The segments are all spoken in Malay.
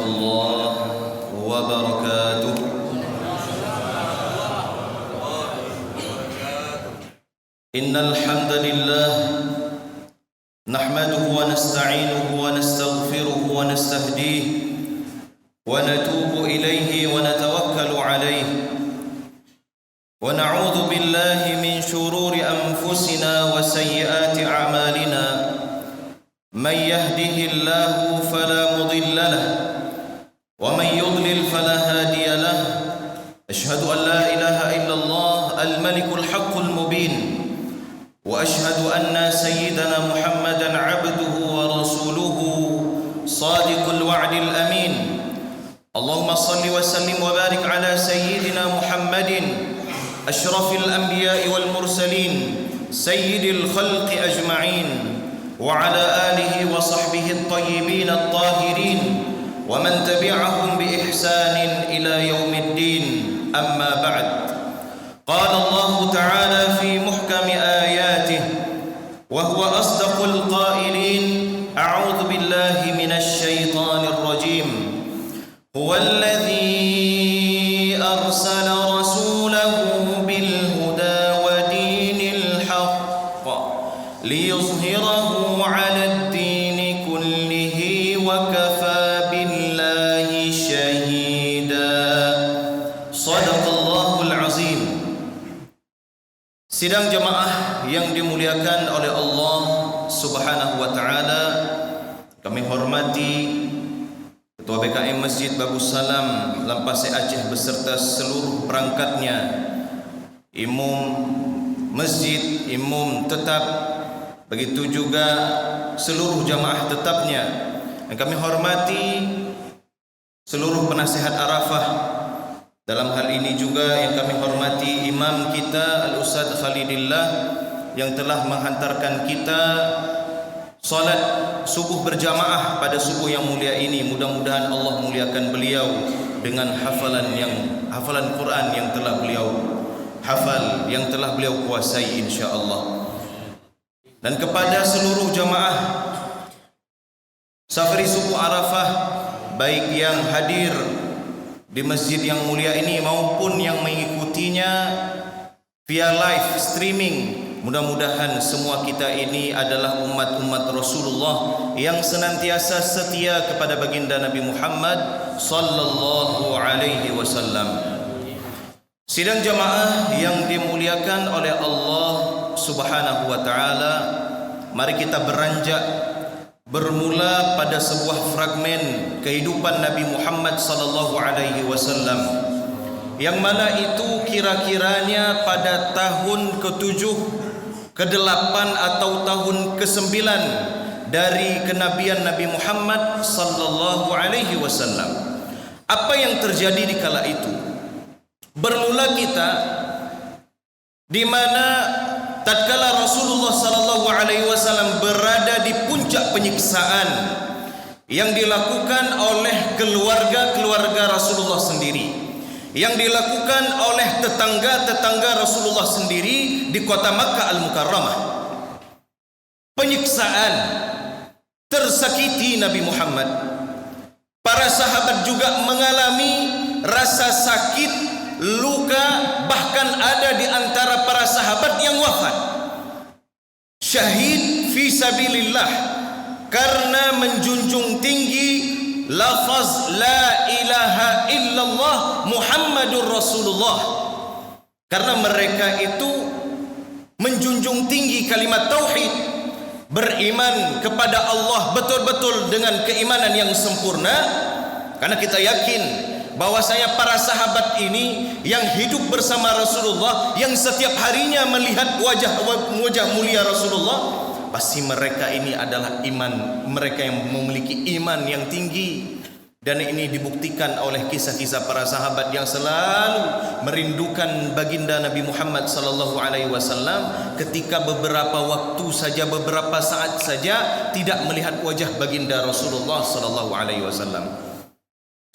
الله وبركاته. إن الحمد لله نحمده ونستعينه ونستغفره ونستهديه ونتوب إليه ونتوكل عليه ونعوذ بالله من شرور أنفسنا وسيئات أعمالنا. من يهده الله فلا مضل له ومن يضلل فلا هادي له. أشهد أن لا إله إلا الله الملك الحق المبين، وأشهد أن سيدنا محمدا عبده ورسوله صادق الوعد الأمين. اللهم صل وسلم وبارك على سيدنا محمد أشرف الأنبياء والمرسلين سيد الخلق أجمعين، وعلى آله وصحبه الطيبين الطاهرين ومن تبعهم بإحسان إلى يوم الدين. أما بعد، قال الله تعالى في محكم آياته وهو أصدق القائلين: أعوذ بالله من الشيطان الرجيم. هو الذي أرسل رسوله بالهدى ودين الحق ليظهره على الدين كله وكفى بالله شهيدا. صدق الله العظيم. Sidang jemaah yang dimuliakan oleh Allah Subhanahu wa taala, kami hormati Ketua BKM Masjid Bagus Salam Lampasai Aceh beserta seluruh perangkatnya, imam masjid, imam tetap, begitu juga seluruh jamaah tetapnya. Dan kami hormati seluruh penasihat Arafah. Dalam hal ini juga yang kami hormati imam kita Al-Ustaz Khalidillah yang telah menghantarkan kita salat subuh berjamaah pada subuh yang mulia ini. Mudah-mudahan Allah muliakan beliau dengan hafalan Quran yang telah beliau hafal, yang telah beliau kuasai insya-Allah. Dan kepada seluruh jamaah Safari Subuh Arafah, baik yang hadir di masjid yang mulia ini maupun yang mengikutinya via live streaming, mudah-mudahan semua kita ini adalah umat-umat Rasulullah yang senantiasa setia kepada baginda Nabi Muhammad sallallahu alaihi wasallam. Sidang jamaah yang dimuliakan oleh Allah Subhanahu wa taala, mari kita beranjak bermula pada sebuah fragmen kehidupan Nabi Muhammad sallallahu alaihi wasallam, yang mana itu kira-kiranya pada tahun ke-7, ke-8 atau tahun ke-9 dari kenabian Nabi Muhammad sallallahu alaihi wasallam. Apa yang terjadi di kala itu? Bermula kita di mana tatkala Rasulullah sallallahu alaihi wasallam berada di puncak penyiksaan yang dilakukan oleh keluarga Rasulullah sendiri, yang dilakukan oleh tetangga-tetangga Rasulullah sendiri di kota Makkah Al-Mukarramah. Penyiksaan, tersakiti Nabi Muhammad. Para sahabat juga mengalami rasa sakit, luka, bahkan ada di antara para sahabat yang wafat syahid fi sabilillah karena menjunjung tinggi lafaz la ilaha illallah Muhammadur Rasulullah, karena mereka itu menjunjung tinggi kalimat tauhid, beriman kepada Allah betul-betul dengan keimanan yang sempurna. Karena kita yakin bahwasanya para sahabat ini yang hidup bersama Rasulullah, yang setiap harinya melihat wajah mulia Rasulullah, pasti mereka ini adalah mereka yang memiliki iman yang tinggi. Dan ini dibuktikan oleh kisah-kisah para sahabat yang selalu merindukan baginda Nabi Muhammad sallallahu alaihi wasallam ketika beberapa waktu saja, beberapa saat saja tidak melihat wajah baginda Rasulullah sallallahu alaihi wasallam.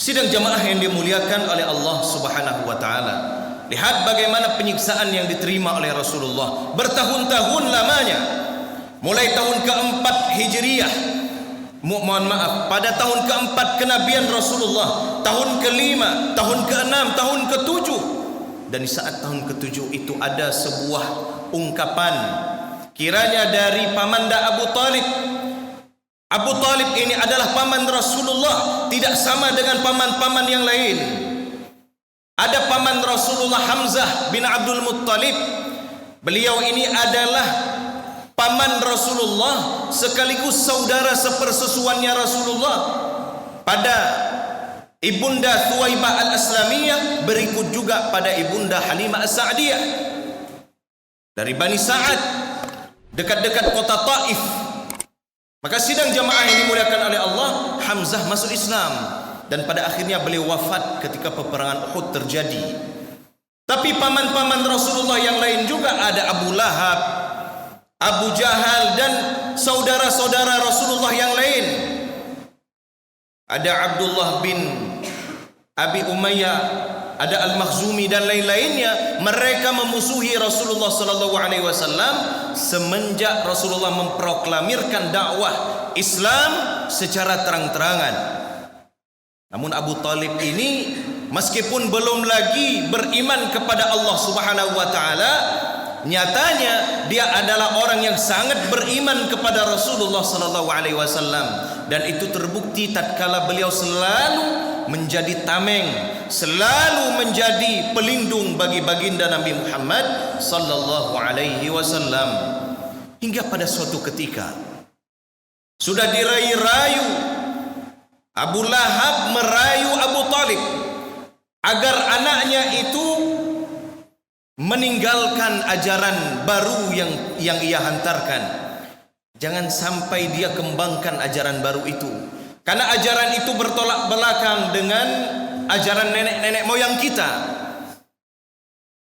Sidang jamaah yang dimuliakan oleh Allah Subhanahu wa taala, lihat bagaimana penyiksaan yang diterima oleh Rasulullah bertahun-tahun lamanya. Mulai tahun ke-4 Hijriyah mohon maaf, pada tahun keempat kenabian Rasulullah, tahun kelima, tahun keenam, tahun ketujuh. Dan di saat tahun ketujuh itu ada sebuah ungkapan kiranya dari pamanda Abu Talib. Abu Talib ini adalah paman Rasulullah, tidak sama dengan paman-paman yang lain. Ada paman Rasulullah Hamzah bin Abdul Muttalib. Beliau ini adalah paman Rasulullah sekaligus saudara sepersusuannya Rasulullah pada ibunda Thuwaibah al-Aslamiyah, berikut juga pada ibunda Halimah as-Sa'diyah dari Bani Sa'ad, dekat-dekat kota Taif. Maka sidang jamaah yang dimuliakan oleh Allah, Hamzah masuk Islam dan pada akhirnya beliau wafat ketika peperangan Uhud terjadi. Tapi paman-paman Rasulullah yang lain juga ada Abu Lahab, Abu Jahal dan saudara-saudara Rasulullah yang lain. Ada Abdullah bin Abi Umayyah, ada Al-Makhzumi dan lain-lainnya. Mereka memusuhi Rasulullah sallallahu alaihi wasallam semenjak Rasulullah memproklamirkan dakwah Islam secara terang-terangan. Namun Abu Talib ini meskipun belum lagi beriman kepada Allah Subhanahu wa taala, nyatanya dia adalah orang yang sangat beriman kepada Rasulullah sallallahu alaihi wasallam, dan itu terbukti tatkala beliau selalu menjadi tameng, selalu menjadi pelindung bagi baginda Nabi Muhammad sallallahu alaihi wasallam. Hingga pada suatu ketika sudah dirayu-rayu, Abu Lahab merayu Abu Talib agar anaknya itu meninggalkan ajaran baru yang ia hantarkan. Jangan sampai dia kembangkan ajaran baru itu, karena ajaran itu bertolak belakang dengan ajaran nenek-nenek moyang kita.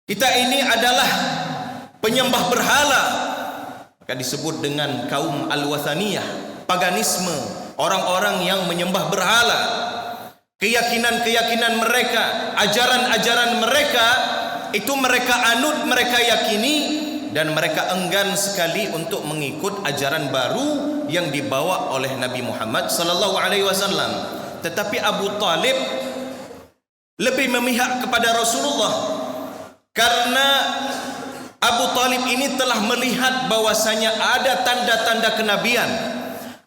Kita ini adalah penyembah berhala, maka disebut dengan kaum al-wathaniyah, paganisme, orang-orang yang menyembah berhala. Keyakinan-keyakinan mereka, ajaran-ajaran mereka itu mereka anut, mereka yakini, dan mereka enggan sekali untuk mengikut ajaran baru yang dibawa oleh Nabi Muhammad sallallahu alaihi wasallam. Tetapi Abu Talib lebih memihak kepada Rasulullah, karena Abu Talib ini telah melihat bahwasanya ada tanda-tanda kenabian,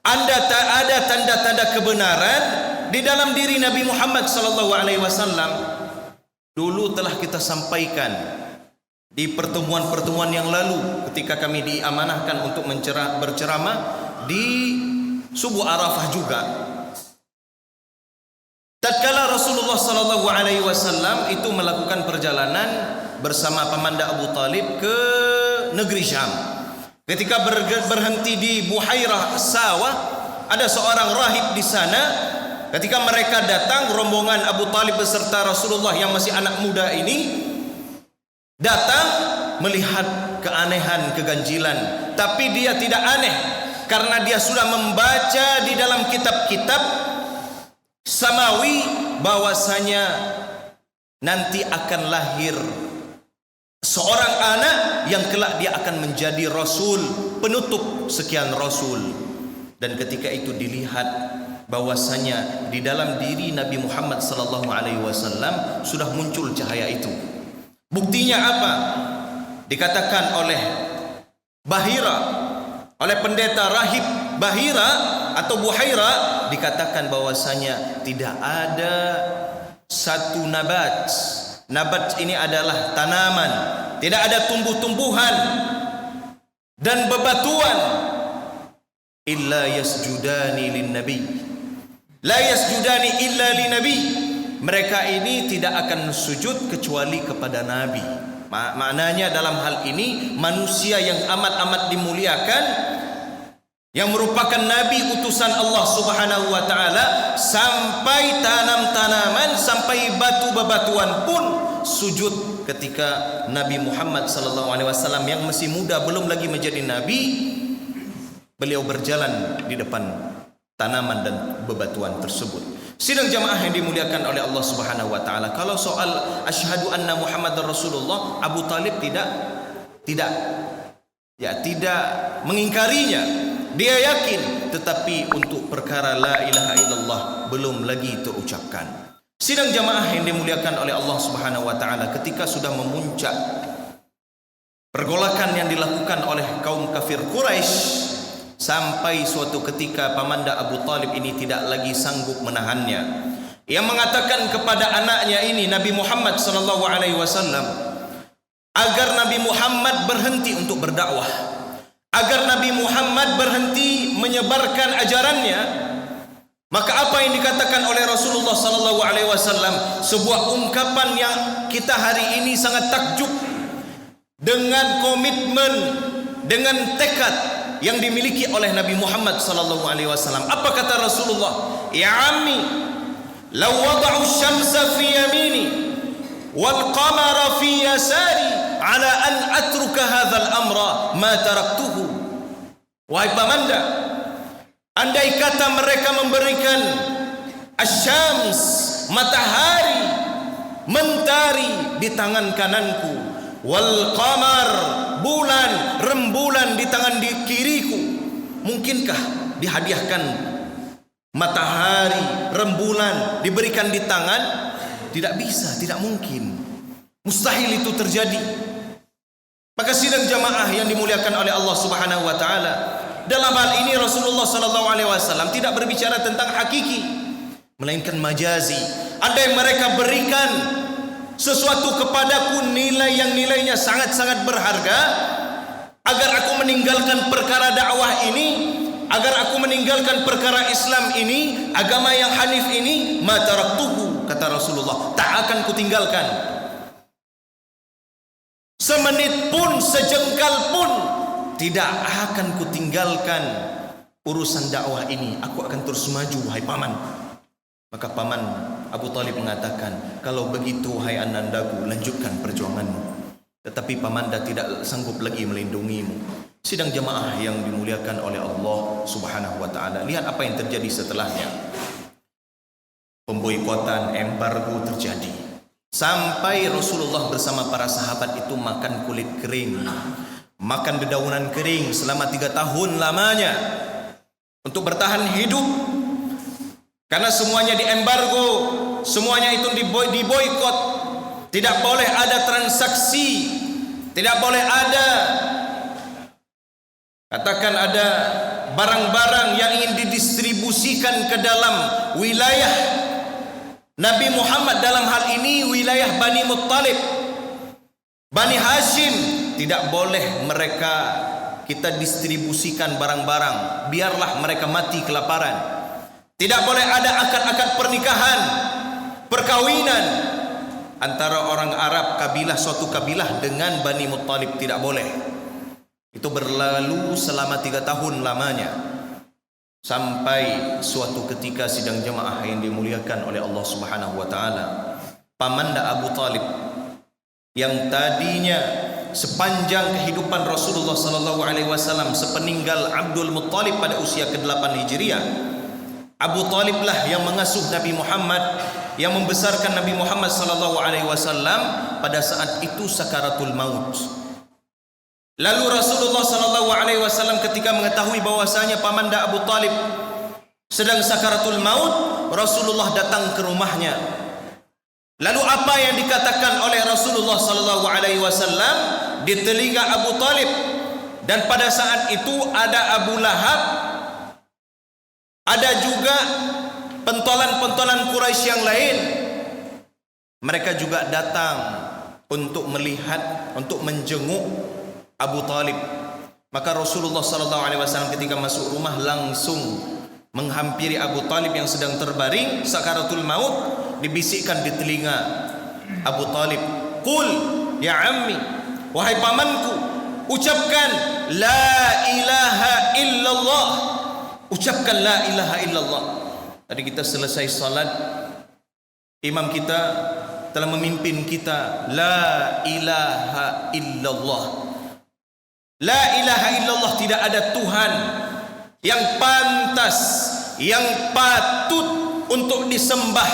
ada tanda-tanda kebenaran di dalam diri Nabi Muhammad sallallahu alaihi wasallam. Dulu telah kita sampaikan di pertemuan-pertemuan yang lalu ketika kami diamanahkan untuk berceramah di subuh Arafah juga. Tatkala Rasulullah sallallahu alaihi wasallam itu melakukan perjalanan bersama pamanda Abu Talib ke negeri Syam. Ketika berhenti di Buhairah Sawah, ada seorang rahib di sana. Ketika mereka datang, rombongan Abu Talib beserta Rasulullah yang masih anak muda ini datang melihat keanehan, keganjilan. Tapi dia tidak aneh, karena dia sudah membaca di dalam kitab-kitab samawi bahwasanya nanti akan lahir seorang anak yang kelak dia akan menjadi Rasul, penutup sekian Rasul. Dan ketika itu dilihat bahwasanya di dalam diri Nabi Muhammad sallallahu alaihi wasallam sudah muncul cahaya itu. Buktinya apa? Dikatakan oleh Bahira, oleh pendeta rahib Bahira atau Buhaira, dikatakan bahwasanya tidak ada satu nabat. Nabat ini adalah tanaman, tidak ada tumbuh-tumbuhan dan bebatuan illa yasjudani lin nabi. La yasjudani illa li nabi. Mereka ini tidak akan sujud kecuali kepada Nabi. Maknanya dalam hal ini manusia yang amat-amat dimuliakan, yang merupakan Nabi utusan Allah Subhanahu wa ta'ala, sampai tanam-tanaman, sampai batu-bebatuan pun sujud ketika Nabi Muhammad sallallahu alaihi wasallam yang masih muda, belum lagi menjadi Nabi, beliau berjalan di depan tanaman dan bebatuan tersebut. Sidang jamaah yang dimuliakan oleh Allah Subhanahu wa taala, kalau soal asyhadu anna Muhammadar Rasulullah, Abu Talib tidak mengingkarinya. dia yakin, tetapi untuk perkara la ilaha illallah belum lagi terucapkan. Sidang jamaah yang dimuliakan oleh Allah Subhanahu wa taala, ketika sudah memuncak pergolakan yang dilakukan oleh kaum kafir Quraisy, sampai suatu ketika pamanda Abu Talib ini tidak lagi sanggup menahannya. Ia mengatakan kepada anaknya ini, Nabi Muhammad sallallahu alaihi wasallam, agar Nabi Muhammad berhenti untuk berdakwah, agar Nabi Muhammad berhenti menyebarkan ajarannya. Maka apa yang dikatakan oleh Rasulullah sallallahu alaihi wasallam, sebuah ungkapan yang kita hari ini sangat takjub dengan komitmen, dengan tekad yang dimiliki oleh Nabi Muhammad sallallahu alaihi wasallam. Apa kata Rasulullah? Ya ammi, law wada'u syamsa fi yamini wal qamara fi yasari ala an atruka hadzal amra ma taraktuhu. Wahai pamanda, andai kata mereka memberikan asyams, matahari, mentari di tangan kananku, wal qamar, bulan, rembulan di tangan di kiriku, mungkinkah dihadiahkan matahari, rembulan diberikan di tangan? Tidak bisa, tidak mungkin, mustahil itu terjadi. Maka sidang jamaah yang dimuliakan oleh Allah Subhanahu wa taala, dalam hal ini Rasulullah sallallahu alaihi wasallam tidak berbicara tentang hakiki, melainkan majazi. Andai mereka berikan sesuatu kepadaku nilai yang nilainya sangat-sangat berharga, agar aku meninggalkan perkara dakwah ini, agar aku meninggalkan perkara Islam ini, agama yang hanif ini, ma taraktuhu, kata Rasulullah, tak akan kutinggalkan. Semenit pun, sejengkal pun tidak akan kutinggalkan urusan dakwah ini. Aku akan terus maju, wahai paman. Maka paman Abu Talib mengatakan, kalau begitu hai anandaku, lanjutkan perjuanganmu. Tetapi pamanda tidak sanggup lagi melindungimu. Sidang jamaah yang dimuliakan oleh Allah Subhanahu wa taala, lihat apa yang terjadi setelahnya. Pemboikotan, embargo terjadi. Sampai Rasulullah bersama para sahabat itu makan kulit kering, makan dedaunan kering selama 3 tahun lamanya untuk bertahan hidup. Karena semuanya diembargo, semuanya itu diboikot. Tidak boleh ada transaksi, tidak boleh ada, katakan ada barang-barang yang ingin didistribusikan ke dalam wilayah Nabi Muhammad, dalam hal ini wilayah Bani Muttalib, Bani Hashim. Tidak boleh mereka kita distribusikan barang-barang, biarlah mereka mati kelaparan. Tidak boleh ada akad-akad pernikahan, perkawinan antara orang Arab, kabilah, suatu kabilah dengan Bani Muttalib, tidak boleh. Itu berlalu selama 3 tahun lamanya. Sampai suatu ketika sidang jemaah yang dimuliakan oleh Allah Subhanahu wa taala, pamanda Abu Talib yang tadinya sepanjang kehidupan Rasulullah sallallahu alaihi wasallam sepeninggal Abdul Muttalib pada usia ke-8 Hijriah, Abu Talib lah yang mengasuh Nabi Muhammad, yang membesarkan Nabi Muhammad sallallahu alaihi wasallam pada saat itu sakaratul maut. Lalu Rasulullah sallallahu alaihi wasallam ketika mengetahui bahwasanya pamanda Abu Talib sedang sakaratul maut, Rasulullah datang ke rumahnya. Lalu apa yang dikatakan oleh Rasulullah sallallahu alaihi wasallam di telinga Abu Talib? Dan pada saat itu ada Abu Lahab, ada juga pentolan-pentolan Quraisy yang lain. Mereka juga datang untuk melihat, untuk menjenguk Abu Talib. Maka Rasulullah sallallahu alaihi wasallam ketika masuk rumah langsung menghampiri Abu Talib yang sedang terbaring sakaratul maut, dibisikkan di telinga Abu Talib, "Qul ya ammi, wahai pamanku, ucapkan la ilaha illallah." Ucapkan la ilaha illallah. Tadi kita selesai salat, imam kita telah memimpin kita la ilaha illallah. La ilaha illallah, tidak ada Tuhan yang pantas, yang patut untuk disembah,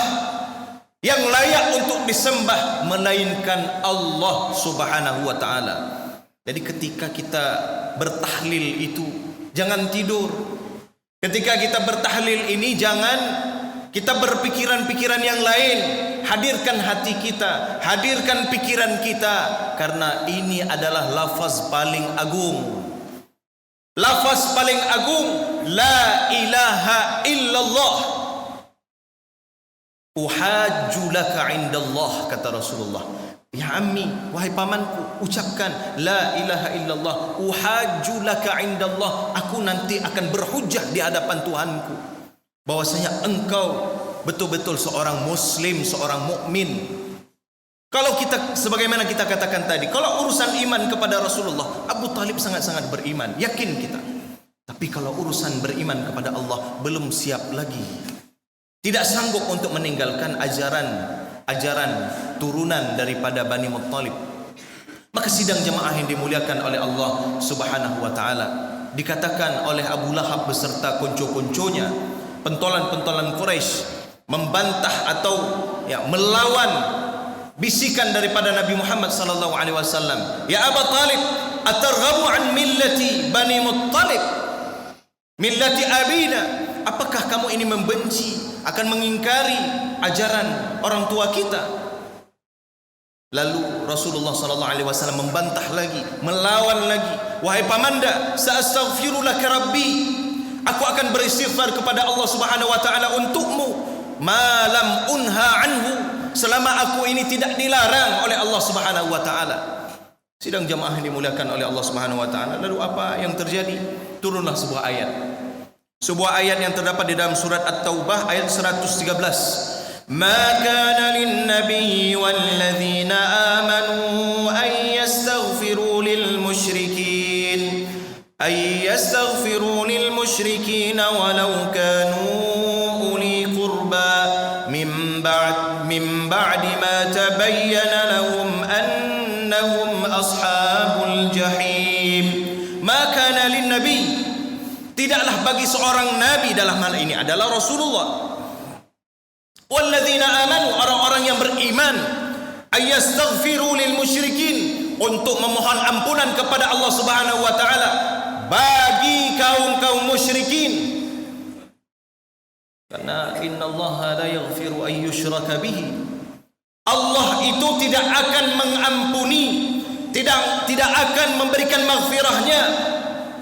yang layak untuk disembah melainkan Allah Subhanahu wa taala. Jadi ketika kita bertahlil itu, Jangan tidur. Ketika kita bertahlil ini jangan kita berpikiran-pikiran yang lain. Hadirkan hati kita, hadirkan pikiran kita, karena ini adalah lafaz paling agung. Lafaz paling agung, la ilaha illallah. Uhajju laka indallah, kata Rasulullah. Ya ammi, wahai pamanku, ucapkan la ilaha illallah. Uhajju laka indallah. Aku nanti akan berhujjah di hadapan Tuhanku bahwasanya engkau betul-betul seorang muslim, seorang mukmin. Kalau kita, sebagaimana kita katakan tadi, kalau urusan iman kepada Rasulullah, Abu Talib sangat-sangat beriman, yakin kita. Tapi kalau urusan beriman kepada Allah, belum siap lagi. Tidak sanggup untuk meninggalkan ajaran turunan daripada Bani Muttalib. Maka sidang jemaah yang dimuliakan oleh Allah Subhanahu wa taala, dikatakan oleh Abu Lahab beserta konco-konconya, pentolan-pentolan Quraisy, membantah atau melawan bisikan daripada Nabi Muhammad sallallahu alaihi wasallam. Ya Abu Talib, atarghabu an millati Bani Muttalib, millati abina? Apakah kamu ini membenci, akan mengingkari ajaran orang tua kita? Lalu Rasulullah sallallahu alaihi wasallam membantah lagi, melawan lagi. Wahai pamanda, sa'astaghfiru laka rabbi, aku akan beristighfar kepada Allah Subhanahu wa taala untukmu, malam unha anhu, selama aku ini tidak dilarang oleh Allah Subhanahu wa taala. Sidang jemaah yang dimuliakan oleh Allah Subhanahu wa taala, lalu apa yang terjadi? Turunlah sebuah ayat. Sebuah ayat yang terdapat di dalam surat At-Taubah ayat 113. Ma kana lin-nabiyyi wal-ladzina amanu ay yastaghfiru lil-musyrikin walau kanu uli qurba min ba'di ma tabayyana lahum annahum ashabul jahim. Ma kana lin-nabiy, tidaklah bagi seorang nabi, dalam hal ini adalah Rasulullah, walladzina amanu, orang-orang yang beriman, ayastaghfiru lil musyrikin, untuk memohon ampunan kepada Allah Subhanahu wa taala bagi kaum-kaum musyrikin. Karena innallaha la yaghfiru ay yushraka bihi, Allah itu tidak akan mengampuni, tidak akan memberikan maghfirahnya.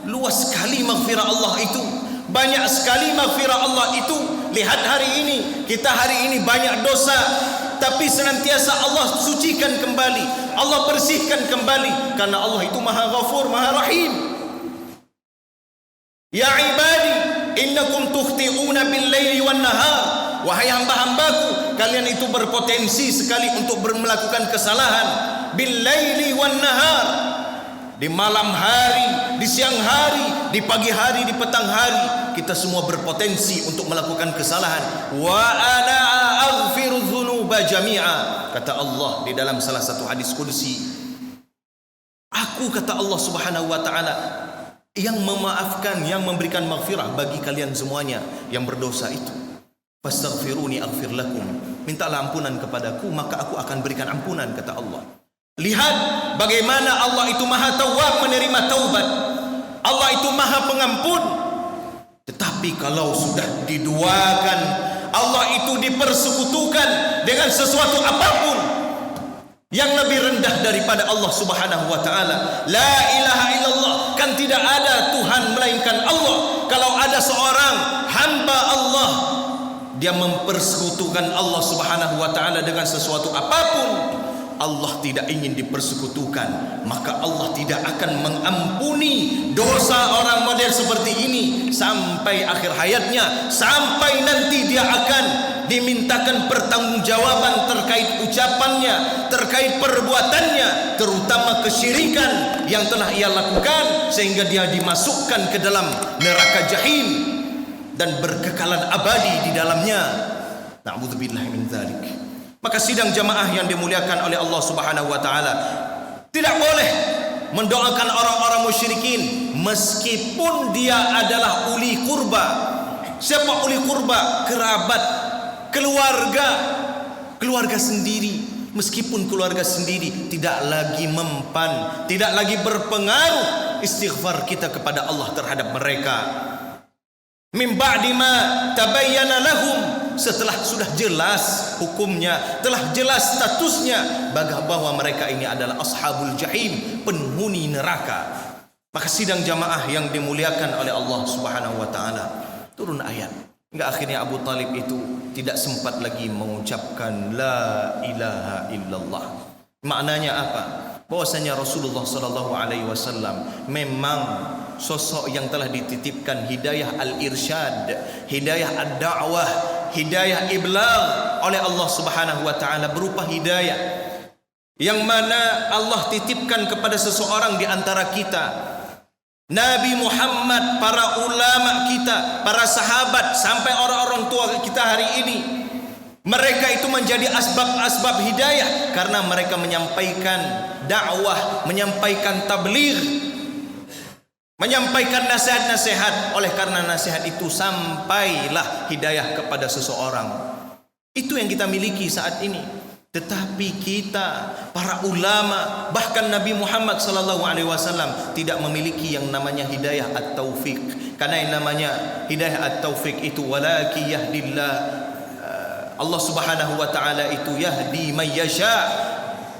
Luas sekali maghfirah Allah itu, banyak sekali maghfirah Allah itu. Lihat hari ini, kita hari ini banyak dosa, tapi senantiasa Allah sucikan kembali, Allah bersihkan kembali, karena Allah itu Maha Ghafur, Maha Rahim. Ya ibadi, innakum tukhti'una bil-laili wan-nahar. Wahai hamba-hambaku, kalian itu berpotensi sekali untuk melakukan kesalahan. Bil-laili wan-nahar, di malam hari, di siang hari, di pagi hari, di petang hari, kita semua berpotensi untuk melakukan kesalahan. Wa ana aghfiru dzunuba jami'a, kata Allah di dalam salah satu hadis qudsi. Aku, kata Allah Subhanahu wa taala, yang memaafkan, yang memberikan maghfirah bagi kalian semuanya yang berdosa itu. Fastaghfiruni aghfir lakum, mintalah ampunan kepadaku maka aku akan berikan ampunan, kata Allah. Lihat bagaimana Allah itu Maha Tawwab, menerima taubat. Allah itu Maha Pengampun. Tetapi kalau sudah diduakan, Allah itu dipersekutukan dengan sesuatu apapun yang lebih rendah daripada Allah Subhanahu wa taala. La ilaha illallah, kan tidak ada Tuhan melainkan Allah. Kalau ada seorang hamba Allah, dia mempersekutukan Allah Subhanahu wa taala dengan sesuatu apapun, Allah tidak ingin dipersekutukan, maka Allah tidak akan mengampuni dosa orang model seperti ini sampai akhir hayatnya, sampai nanti dia akan dimintakan pertanggungjawaban terkait ucapannya, terkait perbuatannya, terutama kesyirikan yang telah ia lakukan sehingga dia dimasukkan ke dalam neraka jahim dan berkekalan abadi di dalamnya. Na'udzubillahi min dzalik. Maka sidang jamaah yang dimuliakan oleh Allah Subhanahu wa taala, tidak boleh mendoakan orang-orang musyrikin meskipun dia adalah uli kurba. Siapa uli kurba? Kerabat, keluarga sendiri. Meskipun keluarga sendiri tidak lagi mempan, tidak lagi berpengaruh istighfar kita kepada Allah terhadap mereka. Min ba'di ma tabayyana lahum, setelah sudah jelas hukumnya, telah jelas statusnya bahwa mereka ini adalah ashabul jahim, penghuni neraka. Maka sidang jamaah yang dimuliakan oleh Allah Subhanahu wa taala, turun ayat hingga akhirnya Abu Talib itu tidak sempat lagi mengucapkan la ilaha illallah. Maknanya apa? Bahwasanya Rasulullah sallallahu alaihi wasallam memang sosok yang telah dititipkan hidayah al-irsyad, hidayah ad-da'wah, hidayah iblagh oleh Allah Subhanahu wa taala, berupa hidayah yang mana Allah titipkan kepada seseorang di antara kita. Nabi Muhammad, para ulama kita, para sahabat, sampai orang-orang tua kita hari ini, mereka itu menjadi asbab-asbab hidayah karena mereka menyampaikan dakwah, menyampaikan tabligh, menyampaikan nasihat-nasihat. Oleh karena nasihat itu sampailah hidayah kepada seseorang. Itu yang kita miliki saat ini. Tetapi kita, para ulama, bahkan Nabi Muhammad sallallahu alaihi wasallam tidak memiliki yang namanya hidayah at-taufik. Karena yang namanya hidayah at-taufik itu walaki yahdillah, Allah Subhanahu wa taala itu yahdi may yasha,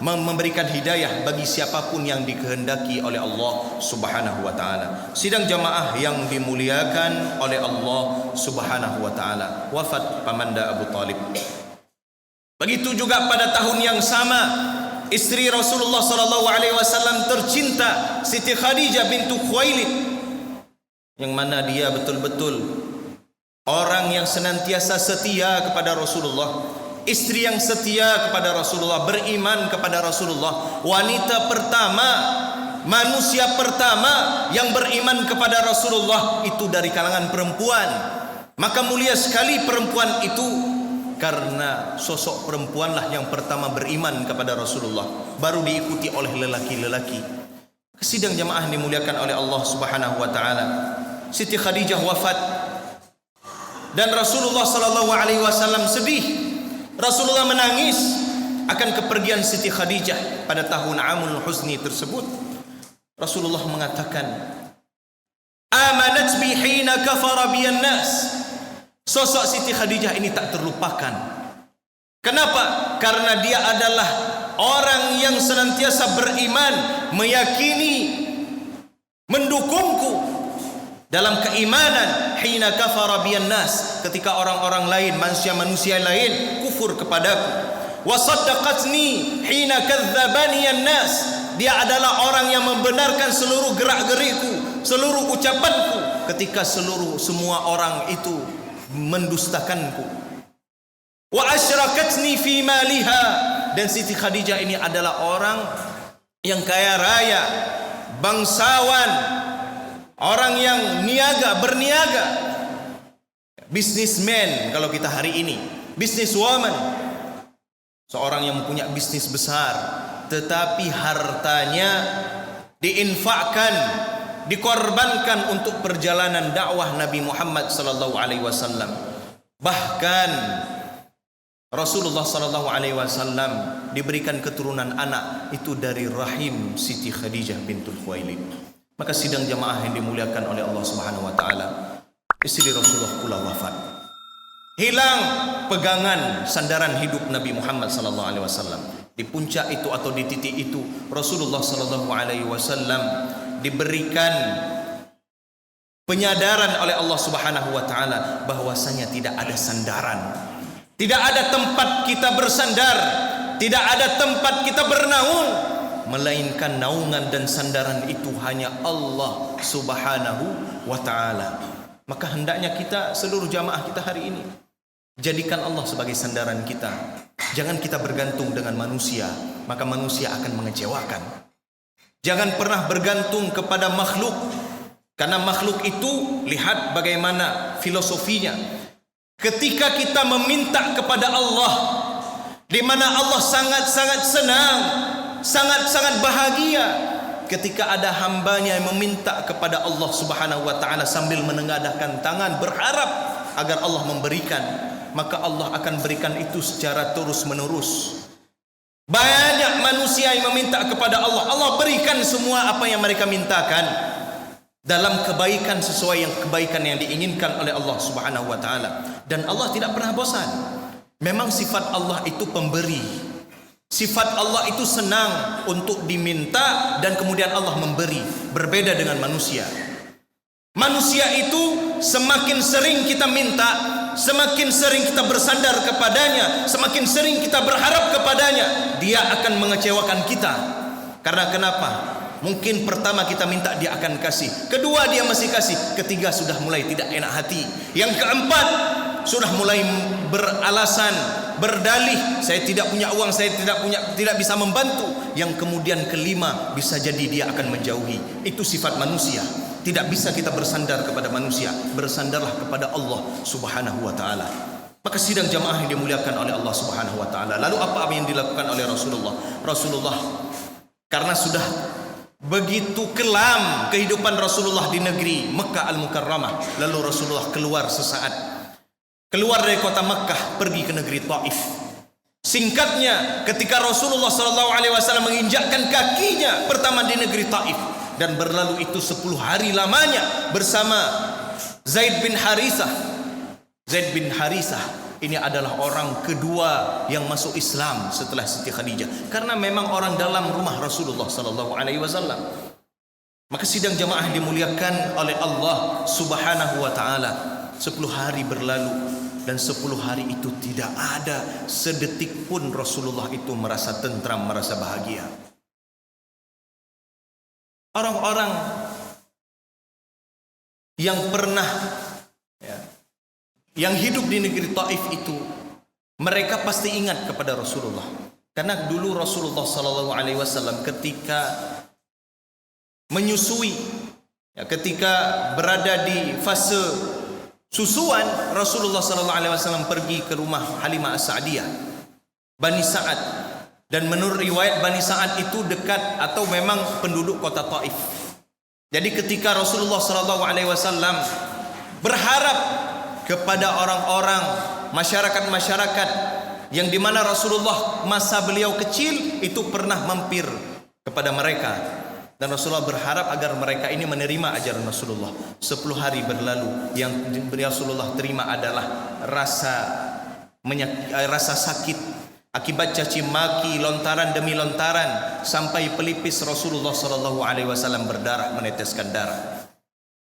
memberikan hidayah bagi siapapun yang dikehendaki oleh Allah Subhanahu wa taala. Sidang jamaah yang dimuliakan oleh Allah Subhanahu wa taala, wafat pamanda Abu Talib. Begitu juga pada tahun yang sama, istri Rasulullah sallallahu alaihi wasallam tercinta Siti Khadijah bintu Khuwailid, yang mana dia betul-betul orang yang senantiasa setia kepada Rasulullah, istri yang setia kepada Rasulullah, beriman kepada Rasulullah, wanita pertama, manusia pertama yang beriman kepada Rasulullah itu dari kalangan perempuan. Maka mulia sekali perempuan itu, karena sosok perempuanlah yang pertama beriman kepada Rasulullah, baru diikuti oleh lelaki-lelaki. Sidang jamaah dimuliakan oleh Allah Subhanahu wa taala, Siti Khadijah wafat dan Rasulullah sallallahu alaihi wasallam sedih. Rasulullah menangis akan kepergian Siti Khadijah pada tahun Amul Huzni tersebut. Rasulullah mengatakan, amanat bi hina kafara biyan nas. Sosok Siti Khadijah ini tak terlupakan. Kenapa? Karena dia adalah orang yang senantiasa beriman, meyakini, mendukungku dalam keimanan. Hina kafara biyan nas, ketika orang-orang lain, manusia-manusia lain kufur kepadaku. Wa saddaqatni hina kadzdzabani an-nas, dia adalah orang yang membenarkan seluruh gerak-gerikku, seluruh ucapanku, ketika semua orang itu mendustakanku. Wa asyrakatni fi maliha, dan Siti Khadijah ini adalah orang yang kaya raya, bangsawan, orang yang berniaga, businessman kalau kita hari ini, businesswoman, seorang yang punya bisnis besar, tetapi hartanya diinfakkan, dikorbankan untuk perjalanan dakwah Nabi Muhammad sallallahu alaihi wasallam. Bahkan Rasulullah sallallahu alaihi wasallam diberikan keturunan anak itu dari rahim Siti Khadijah bintul Khuwailid. Maka sidang jamaah yang dimuliakan oleh Allah Subhanahu wa taala, istri Rasulullah pula wafat. Hilang pegangan sandaran hidup Nabi Muhammad sallallahu alaihi wasallam. Di puncak itu atau di titik itu, Rasulullah sallallahu alaihi wasallam diberikan penyadaran oleh Allah Subhanahu wa taala bahwasanya tidak ada sandaran, tidak ada tempat kita bersandar, tidak ada tempat kita bernaung, melainkan naungan dan sandaran itu hanya Allah Subhanahu wa taala. Maka hendaknya kita, seluruh jamaah kita hari ini, jadikan Allah sebagai sandaran kita. Jangan kita bergantung dengan manusia, maka manusia akan mengecewakan. Jangan pernah bergantung kepada makhluk, karena makhluk itu, lihat bagaimana filosofinya. Ketika kita meminta kepada Allah, di mana Allah sangat-sangat senang, sangat-sangat bahagia ketika ada hambanya yang meminta kepada Allah Subhanahu wa taala sambil menengadahkan tangan berharap agar Allah memberikan, maka Allah akan berikan itu secara terus-menerus. Banyak manusia yang meminta kepada Allah, Allah berikan semua apa yang mereka mintakan. dalam kebaikan sesuai kebaikan yang diinginkan oleh Allah Subhanahu wa taala. Dan Allah tidak pernah bosan. Memang sifat Allah itu pemberi. Sifat Allah itu senang untuk diminta dan kemudian Allah memberi. Berbeda dengan manusia. Manusia itu semakin sering kita minta, semakin sering kita bersandar kepadanya, semakin sering kita berharap kepadanya, dia akan mengecewakan kita. Karena kenapa? Mungkin pertama kita minta dia akan kasih, kedua dia masih kasih, ketiga sudah mulai tidak enak hati, yang keempat sudah mulai beralasan, berdalih, saya tidak punya uang, saya tidak bisa membantu. Yang kemudian kelima bisa jadi dia akan menjauhi. Itu sifat manusia. Tidak bisa kita bersandar kepada manusia, bersandarlah kepada Allah Subhanahu wa taala. Maka sidang jamaah yang dimuliakan oleh Allah Subhanahu wa taala. Lalu apa yang dilakukan oleh Rasulullah? Rasulullah karena sudah begitu kelam kehidupan Rasulullah di negeri Mekah Al-Mukarramah, lalu Rasulullah keluar sesaat, keluar dari kota Mekah, pergi ke negeri Taif. Singkatnya, ketika Rasulullah SAW menginjakkan kakinya pertama di negeri Taif, dan berlalu itu 10 hari lamanya bersama Zaid bin Harithah. Zaid bin Harithah ini adalah orang kedua yang masuk Islam setelah Siti Khadijah, karena memang orang dalam rumah Rasulullah SAW. Maka sidang jamaah dimuliakan oleh Allah Subhanahu wa taala. 10 hari berlalu dan 10 hari itu tidak ada sedetik pun Rasulullah itu merasa tentram, merasa bahagia. Orang-orang yang pernah yang hidup di negeri Taif itu, mereka pasti ingat kepada Rasulullah. Karena dulu Rasulullah SAW ketika menyusui, ketika berada di fase susuan, Rasulullah SAW pergi ke rumah Halimah As-Sa'diyah, Bani Sa'ad. Dan menurut riwayat Bani Sa'ad itu dekat atau memang penduduk kota Taif. Jadi ketika Rasulullah SAW berharap kepada orang-orang, masyarakat-masyarakat yang dimana Rasulullah masa beliau kecil itu pernah mampir kepada mereka, dan Rasulullah berharap agar mereka ini menerima ajaran Rasulullah. 10 hari berlalu, yang Rasulullah terima adalah rasa sakit akibat caci maki, lontaran demi lontaran, sampai pelipis Rasulullah SAW berdarah, meneteskan darah.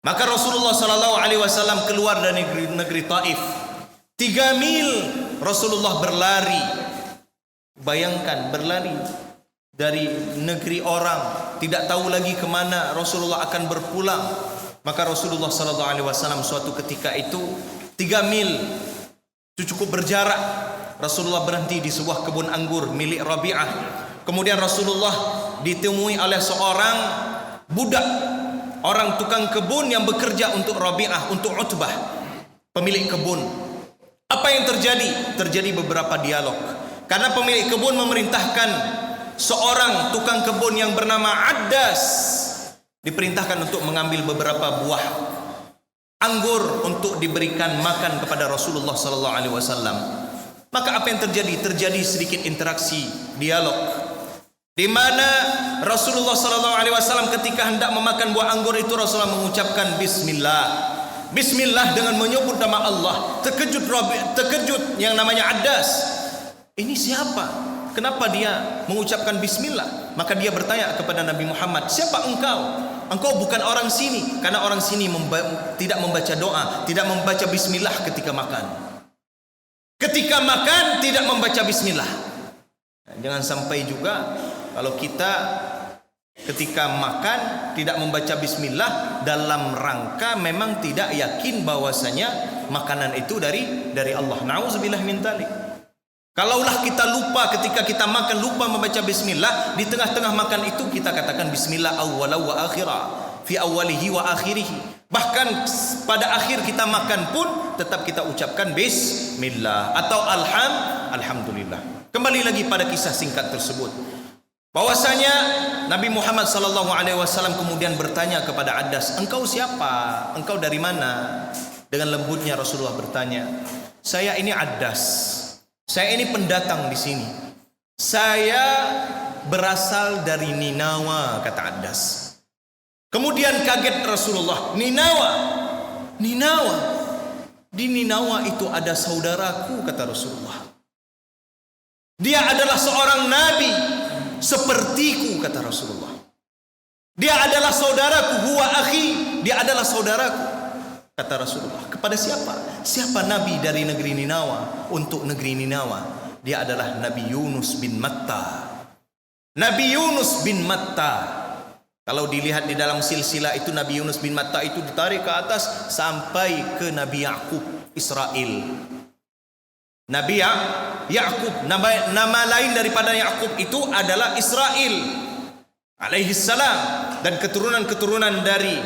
Maka Rasulullah SAW keluar dari negeri Taif. 3 mil Rasulullah berlari. Bayangkan, berlari dari negeri orang, tidak tahu lagi kemana Rasulullah akan berpulang. Maka Rasulullah SAW suatu ketika itu 3 mil itu cukup berjarak. Rasulullah berhenti di sebuah kebun anggur milik Rabi'ah. Kemudian Rasulullah ditemui oleh seorang budak, orang tukang kebun yang bekerja untuk Rabi'ah, untuk Utbah, pemilik kebun. Apa yang terjadi? Terjadi beberapa dialog. Karena pemilik kebun memerintahkan seorang tukang kebun yang bernama Addas, diperintahkan untuk mengambil beberapa buah anggur untuk diberikan makan kepada Rasulullah SAW. Maka apa yang terjadi? Terjadi sedikit interaksi, dialog, di mana Rasulullah SAW ketika hendak memakan buah anggur itu, Rasulullah mengucapkan Bismillah. Bismillah dengan menyebut nama Allah. Terkejut yang namanya Addas. Ini siapa? Kenapa dia mengucapkan Bismillah? Maka dia bertanya kepada Nabi Muhammad, siapa engkau? Engkau bukan orang sini. Karena orang sini tidak membaca doa, tidak membaca Bismillah ketika makan. Ketika makan tidak membaca Bismillah. Jangan sampai juga kalau kita ketika makan tidak membaca Bismillah dalam rangka memang tidak yakin bahwasanya makanan itu dari Allah. Nauzubillah min dzalik. Kalaulah kita lupa ketika kita makan, lupa membaca Bismillah, di tengah-tengah makan itu kita katakan Bismillah awwala wa akhira, fi awwalihi wa akhirihi. Bahkan pada akhir kita makan pun tetap kita ucapkan Bismillah atau Alhamdulillah. Kembali lagi pada kisah singkat tersebut, bahwasanya Nabi Muhammad SAW kemudian bertanya kepada Addas, engkau siapa? Engkau dari mana? Dengan lembutnya Rasulullah bertanya, saya ini Addas, saya ini pendatang di sini, saya berasal dari Ninawa, kata Addas. Kemudian kaget Rasulullah, Ninawa. Di Ninawa itu ada saudaraku, kata Rasulullah. Dia adalah seorang nabi sepertiku, kata Rasulullah. Dia adalah saudaraku, huwa akhi, dia adalah saudaraku, kata Rasulullah. Kepada siapa? Siapa nabi dari negeri Ninawa untuk negeri Ninawa? Dia adalah Nabi Yunus bin Matta. Nabi Yunus bin Matta. Kalau dilihat di dalam silsilah itu, Nabi Yunus bin Matta itu ditarik ke atas sampai ke Nabi Yakub Israel. Nabi Yakub, nama lain daripada Yakub itu adalah Israel alaihi salam, dan keturunan-keturunan dari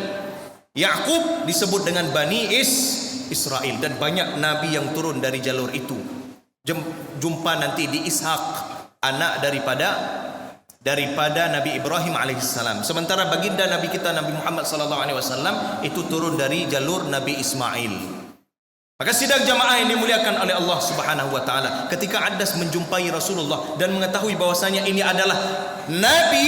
Yakub disebut dengan Bani Israel, dan banyak nabi yang turun dari jalur itu. Jumpa nanti di Ishak, anak daripada Nabi Ibrahim alaihissalam. Sementara baginda Nabi kita Nabi Muhammad sallallahu alaihi wasallam itu turun dari jalur Nabi Ismail. Maka sidang jamaah yang dimuliakan oleh Allah Subhanahu wa taala, ketika Adas menjumpai Rasulullah dan mengetahui bahwasanya ini adalah nabi,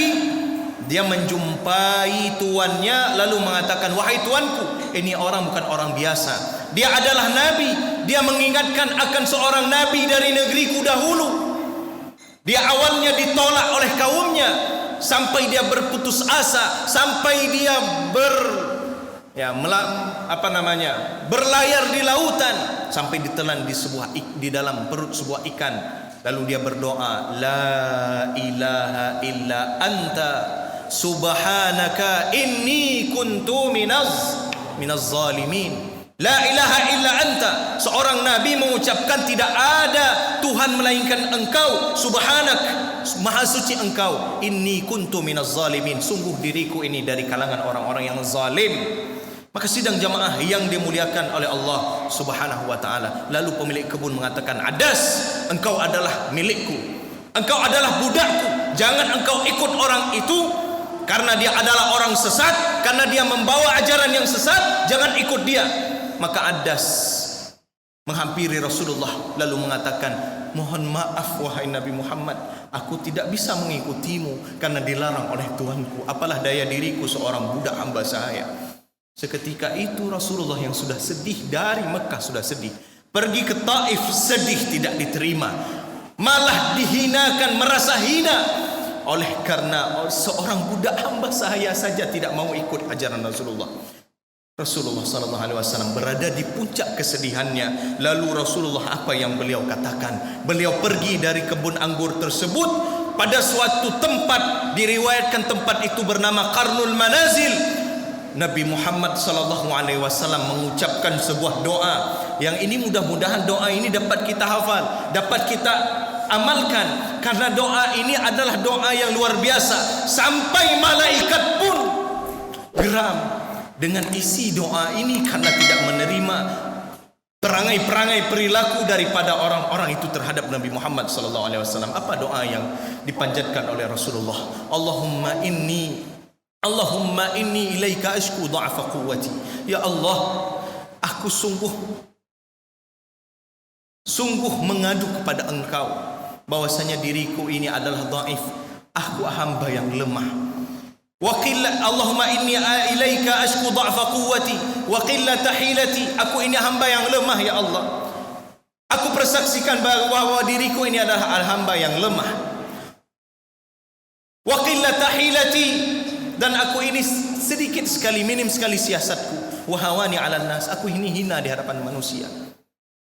dia menjumpai tuannya lalu mengatakan, "Wahai tuanku, ini orang bukan orang biasa. Dia adalah nabi." Dia mengingatkan akan seorang nabi dari negeriku dahulu. Dia awalnya ditolak oleh kaumnya sampai dia berputus asa, sampai dia berlayar di lautan, sampai ditelan di dalam perut sebuah ikan. Lalu dia berdoa, "La ilaha illa anta subhanaka inni kuntu minaz zalimin." La ilaha illa anta. Seorang nabi mengucapkan tidak ada Tuhan melainkan engkau, subhanak, maha suci engkau, inni kuntu minaz zalimin, sungguh diriku ini dari kalangan orang-orang yang zalim. Maka sidang jamaah yang dimuliakan oleh Allah Subhanahu wa taala, lalu pemilik kebun mengatakan, "Adas, engkau adalah milikku, engkau adalah budakku, jangan engkau ikut orang itu karena dia adalah orang sesat, karena dia membawa ajaran yang sesat, jangan ikut dia." Maka Adas menghampiri Rasulullah lalu mengatakan, "Mohon maaf wahai Nabi Muhammad, aku tidak bisa mengikutimu karena dilarang oleh Tuhanku. Apalah daya diriku seorang budak hamba sahaya." Seketika itu Rasulullah yang sudah sedih dari Mekah, sudah sedih, pergi ke Taif sedih, tidak diterima, malah dihinakan, merasa hina oleh karena seorang budak hamba sahaya saja tidak mau ikut ajaran Rasulullah. Rasulullah sallallahu alaihi wasallam berada di puncak kesedihannya. Lalu Rasulullah apa yang beliau katakan? Beliau pergi dari kebun anggur tersebut pada suatu tempat, diriwayatkan tempat itu bernama Qarnul Manazil. Nabi Muhammad sallallahu alaihi wasallam mengucapkan sebuah doa yang ini mudah-mudahan doa ini dapat kita hafal, dapat kita amalkan, karena doa ini adalah doa yang luar biasa. Sampai malaikat pun geram dengan isi doa ini karena tidak menerima perangai-perangai perilaku daripada orang-orang itu terhadap Nabi Muhammad sallallahu alaihi wasallam. Apa doa yang dipanjatkan oleh Rasulullah? Allahumma inni ilaika ashku dha'fa quwwati. Ya Allah, aku sungguh mengadu kepada Engkau bahwasanya diriku ini adalah dhaif, aku hamba yang lemah. Allahumma inni ilaika ashku dha'fa quwwati wa qillata hilati. Aku ini hamba yang lemah ya Allah. Aku persaksikan bahwa diriku ini adalah hamba yang lemah. Wa qillata hilati, dan aku ini sedikit sekali, minim sekali siasatku. Wa hawani 'alan nas, aku ini hina di hadapan manusia.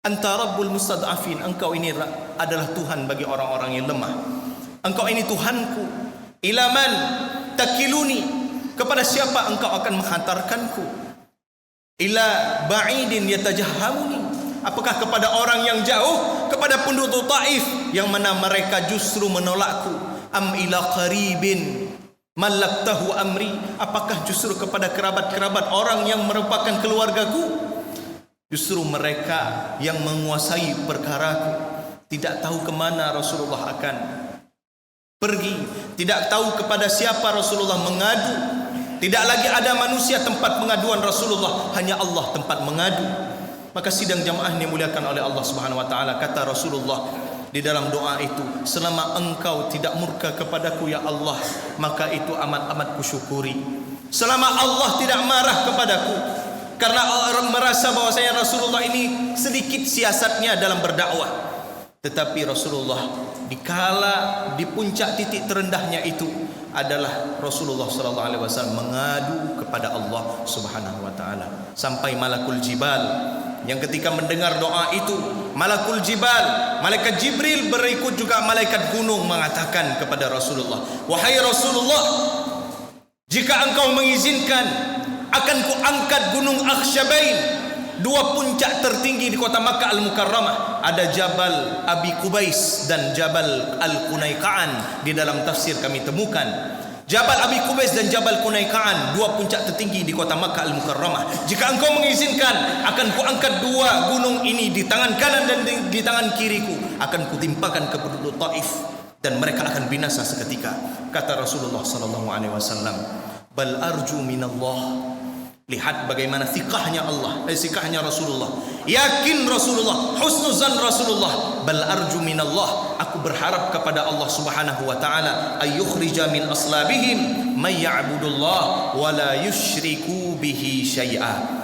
Anta rabbul mustad'afin, engkau ini adalah Tuhan bagi orang-orang yang lemah. Engkau ini Tuhanku. Ilaman takiluni, kepada siapa engkau akan menghantarkanku? Ila ba'idin yatajahhamuni, apakah kepada orang yang jauh, kepada penduduk Taif yang mana mereka justru menolakku? Am ila qaribin malaktahu amri, apakah justru kepada kerabat-kerabat orang yang merupakan keluargaku? Justru mereka yang menguasai perkaraku. Tidak tahu kemana Rasulullah akan pergi, tidak tahu kepada siapa Rasulullah mengadu. Tidak lagi ada manusia tempat pengaduan Rasulullah, hanya Allah tempat mengadu. Maka sidang jamaah yang dimuliakan oleh Allah Subhanahu wa taala, kata Rasulullah di dalam doa itu, selama engkau tidak murka kepadaku ya Allah, maka itu amat-amat kusyukuri. selama Allah tidak marah kepadaku, karena orang merasa bahwasanya Rasulullah ini sedikit siasatnya dalam berdakwah. Tetapi Rasulullah dikala di puncak titik terendahnya itu adalah Rasulullah sallallahu alaihi wasallam mengadu kepada Allah Subhanahu wa taala, sampai malakul jibal yang ketika mendengar doa itu, malakul jibal, malaikat Jibril berikut juga malaikat gunung mengatakan kepada Rasulullah, wahai Rasulullah, jika engkau mengizinkan akan kuangkat gunung Akhsyabain, dua puncak tertinggi di kota Makkah Al-Mukarramah. Ada Jabal Abi Qubais dan Jabal Al-Qunaiqaan. Di dalam tafsir kami temukan Jabal Abi Qubais dan Jabal Qunaiqaan, dua puncak tertinggi di kota Makkah Al-Mukarramah. Jika engkau mengizinkan, akan kuangkat dua gunung ini di tangan kanan dan di tangan kiriku, akan kutimpakan ke penduduk Taif dan mereka akan binasa seketika. Kata Rasulullah sallallahu alaihi wasallam, bal arju minallah. Lihat bagaimana sikahnya Allah, sikahnya Rasulullah. Yakin Rasulullah, husnuzan Rasulullah. Bal arju minallah, aku berharap kepada Allah Subhanahu wa taala, ayyukhrija min aslabihim may ya'budullah wa la yusyriku bihi syai'a.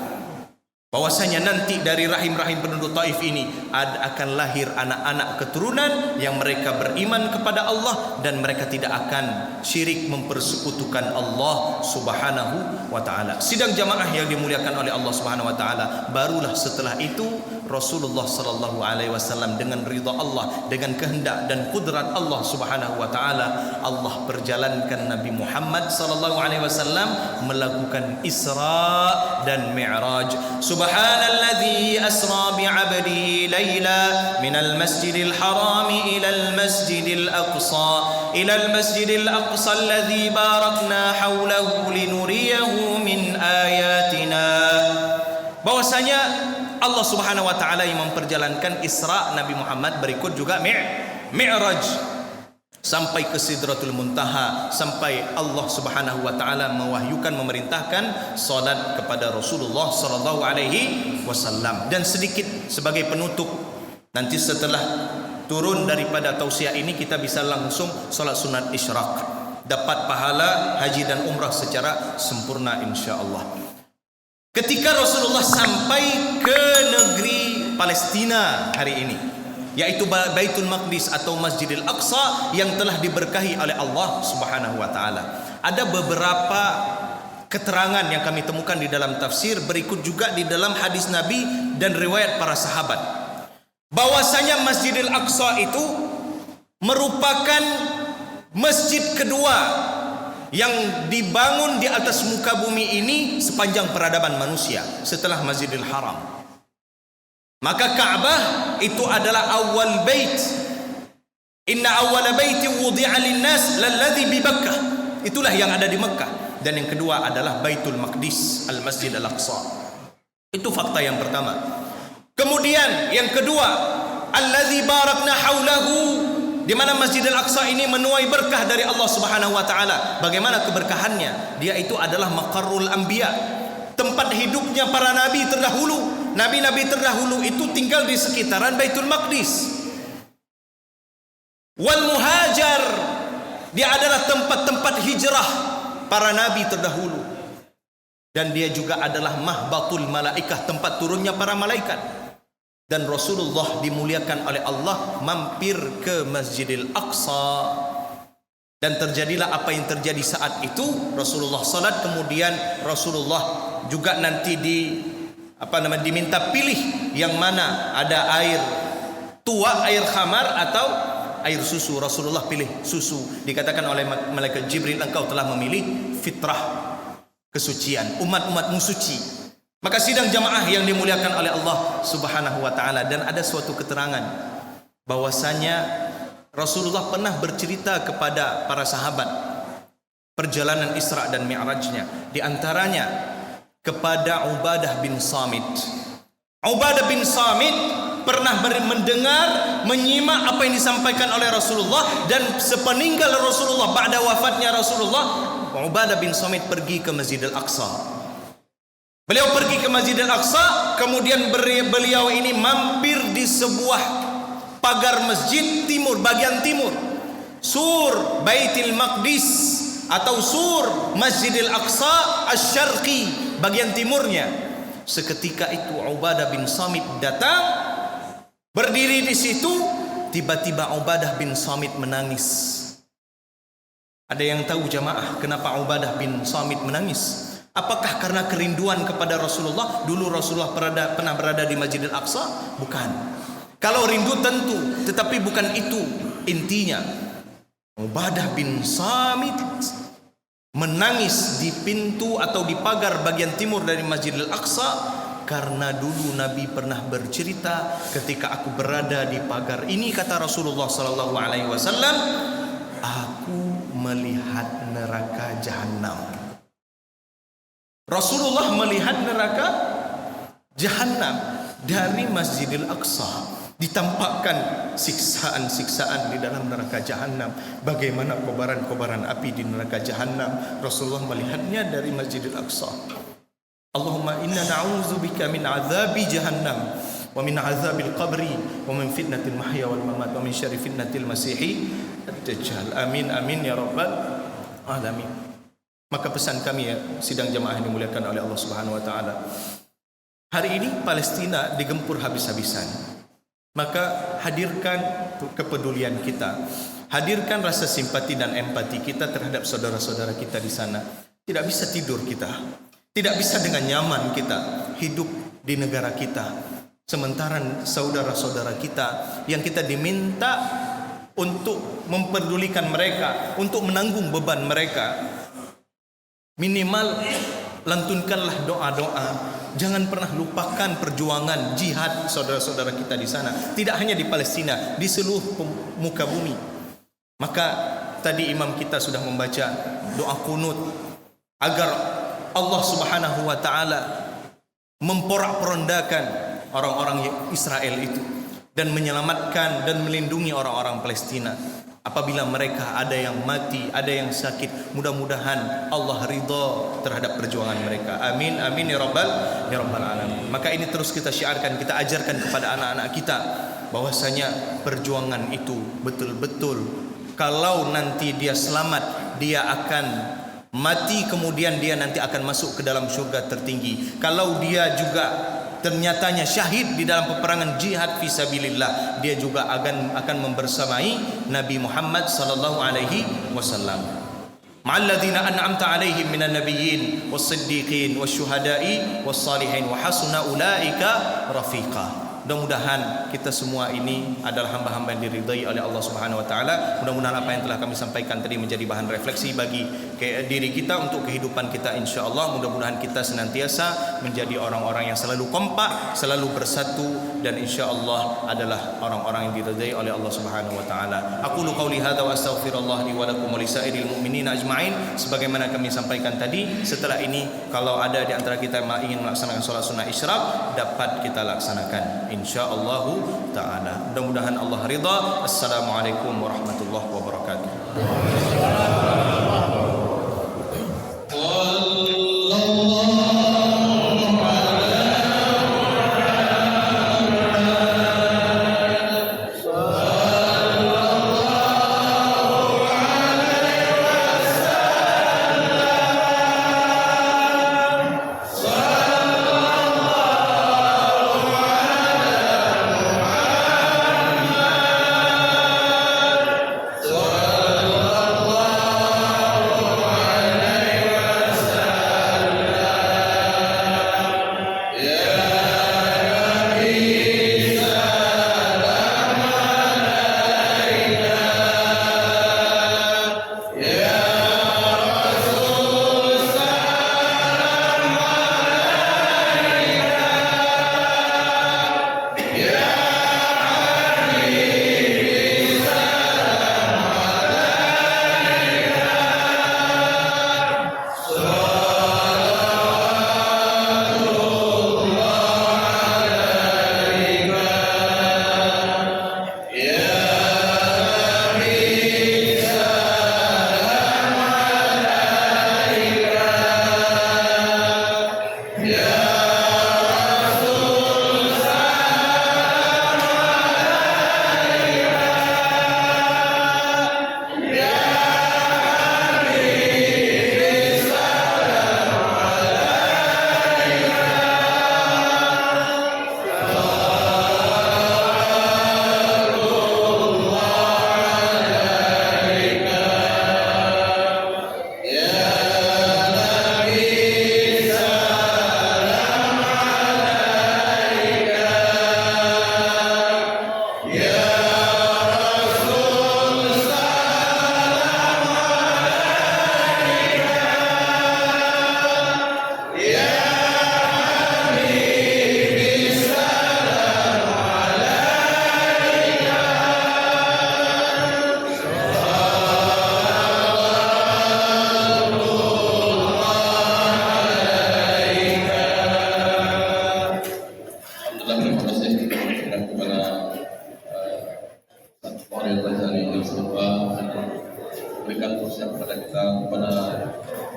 Bahwasanya nanti dari rahim-rahim penduduk Taif ini akan lahir anak-anak keturunan yang mereka beriman kepada Allah dan mereka tidak akan syirik mempersekutukan Allah Subhanahu wa taala. Sidang jamaah yang dimuliakan oleh Allah Subhanahu wa taala, barulah setelah itu Rasulullah sallallahu alaihi wasallam dengan ridha Allah, dengan kehendak dan kudrat Allah Subhanahu wa taala, Allah perjalankan Nabi Muhammad sallallahu alaihi wasallam melakukan Isra dan Mi'raj. Subhanalladzi asra bi'abdihi laila minal masjidil haram ilal masjidil aqsa alladzi barakna hawlahu linuriyahu min ayatina. Bahwasanya Allah Subhanahu wa taala yang memperjalankan Isra Nabi Muhammad, berikut juga Mi'raj sampai ke Sidratul Muntaha, sampai Allah Subhanahu wa taala mewahyukan, memerintahkan salat kepada Rasulullah sallallahu alaihi wasallam. Dan sedikit sebagai penutup, nanti setelah turun daripada tausiah ini kita bisa langsung salat sunat isyraq, dapat pahala haji dan umrah secara sempurna insyaallah. Ketika Rasulullah sampai ke negeri Palestina hari ini, yaitu Baitul Maqdis atau Masjidil Aqsa yang telah diberkahi oleh Allah Subhanahu wa taala, ada beberapa keterangan yang kami temukan di dalam tafsir, berikut juga di dalam hadis Nabi dan riwayat para sahabat, bahwasanya Masjidil Aqsa itu merupakan masjid kedua yang dibangun di atas muka bumi ini sepanjang peradaban manusia setelah Masjidil Haram. Maka Ka'bah itu adalah awal bait. Inna awwala baiti wudi'a lin-nas lalladzi bi Makkah. Itulah yang ada di Mekah. Dan yang kedua adalah Baitul Maqdis, Al-Masjid Al-Aqsa. Itu fakta yang pertama. Kemudian yang kedua, alladzi barakna haulahu, di mana Masjid Al-Aqsa ini menuai berkah dari Allah Subhanahu wa taala. Bagaimana keberkahannya? Dia itu adalah maqarrul anbiya, tempat hidupnya para nabi terdahulu. Nabi-nabi terdahulu itu tinggal di sekitaran Baitul Maqdis. Wal muhajar, dia adalah tempat-tempat hijrah para nabi terdahulu. Dan dia juga adalah mahbatul malaikah, tempat turunnya para malaikat. Dan Rasulullah dimuliakan oleh Allah mampir ke Masjidil Aqsa, dan terjadilah apa yang terjadi saat itu. Rasulullah salat, kemudian Rasulullah juga nanti diminta pilih yang mana ada air tua, air khamar atau air susu. Rasulullah pilih susu. Dikatakan oleh malaikat Jibril, engkau telah memilih fitrah, kesucian, umat-umatmu suci. Maka sidang jamaah yang dimuliakan oleh Allah Subhanahu wa taala, dan ada suatu keterangan bahwasanya Rasulullah pernah bercerita kepada para sahabat perjalanan Isra dan Mi'rajnya, di antaranya kepada Ubadah bin Samit. Ubadah bin Samit pernah mendengar, menyimak apa yang disampaikan oleh Rasulullah, dan sepeninggal Rasulullah, ba'da wafatnya Rasulullah, Ubadah bin Samit pergi ke Masjidil Aqsa. Beliau pergi ke Masjidil Aqsa, kemudian beliau ini mampir di sebuah pagar masjid timur, bagian timur, sur Baitul Maqdis atau sur Masjidil Aqsa Asy-Syarqi, bagian timurnya. Seketika itu Ubadah bin Samit datang, berdiri di situ. Tiba-tiba Ubadah bin Samit menangis. Ada yang tahu jamaah kenapa Ubadah bin Samit menangis? Apakah karena kerinduan kepada Rasulullah? Dulu Rasulullah pernah berada di Masjidil Aqsa? Bukan. Kalau rindu tentu, tetapi bukan itu intinya. Ubadah bin Samit menangis di pintu atau di pagar bagian timur dari Masjidil Aqsa karena dulu Nabi pernah bercerita, ketika aku berada di pagar ini, kata Rasulullah sallallahu alaihi wasallam, aku melihat neraka jahanam. Rasulullah melihat neraka jahanam dari Masjidil Aqsa. Ditampakkan siksaan-siksaan di dalam neraka jahanam. Bagaimana kobaran-kobaran api di neraka jahanam. Rasulullah melihatnya dari Masjidil Aqsa. Allahumma inna na'udzubika min azabi jahannam wa min azabil qabri wa min fitnatil mahya wal mamat wa min syarri fitnatil masihi ad-dajjal. Amin amin ya rabbal alamin. Maka pesan kami ya, sidang jamaah yang dimuliakan oleh Allah Subhanahu wa taala. Hari ini Palestina digempur habis-habisan. Maka hadirkan kepedulian kita, hadirkan rasa simpati dan empati kita terhadap saudara-saudara kita di sana. Tidak bisa tidur kita, tidak bisa dengan nyaman kita hidup di negara kita, sementara saudara-saudara kita yang kita diminta untuk memperdulikan mereka, untuk menanggung beban mereka, minimal lantunkanlah doa-doa. Jangan pernah lupakan perjuangan jihad saudara-saudara kita di sana. Tidak hanya di Palestina, di seluruh muka bumi. Maka tadi imam kita sudah membaca doa kunut agar Allah Subhanahu wa taala memporak-porandakan orang-orang Israel itu dan menyelamatkan dan melindungi orang-orang Palestina. Apabila mereka ada yang mati, ada yang sakit, mudah-mudahan Allah ridha terhadap perjuangan mereka. Amin amin ya rabbal alamin. Maka ini terus kita syiarkan, kita ajarkan kepada anak-anak kita bahwasanya perjuangan itu betul-betul, kalau nanti dia selamat, dia akan mati, kemudian dia nanti akan masuk ke dalam surga tertinggi. Kalau dia juga ternyatanya syahid di dalam peperangan jihad fisabilillah, dia juga akan membersamai Nabi Muhammad sallallahu alaihi wasallam. Ma'alladzina an'amta alaihim minan nabiyyin was-siddiqin wasyuhada'i was-salihin wa hasuna ulaika rafiqa. Mudah-mudahan kita semua ini adalah hamba-hamba yang diridai oleh Allah Subhanahu wa taala. Mudah-mudahan apa yang telah kami sampaikan tadi menjadi bahan refleksi bagi diri kita untuk kehidupan kita insyaallah. Mudah-mudahan kita senantiasa menjadi orang-orang yang selalu kompak, selalu bersatu, dan insyaallah adalah orang-orang yang diridai oleh Allah Subhanahu wa taala. Aqulu qauli hadza wa astaghfirullah li wa lakum wa lisairil mu'minin ajma'in. Sebagaimana kami sampaikan tadi, setelah ini kalau ada di antara kita yang ingin melaksanakan salat sunnah isyraq, dapat kita laksanakan insyaallah taala. Mudah-mudahan Allah ridha. Assalamualaikum warahmatullahi wabarakatuh. berikan kursia kepada kita pada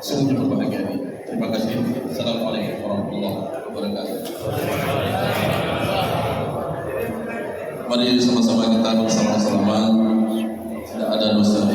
sungguh berbahagia ini. Terima kasih. Assalamualaikum warahmatullahi wabarakatuh. Mari sama-sama kita bersama-sama tidak ada dosa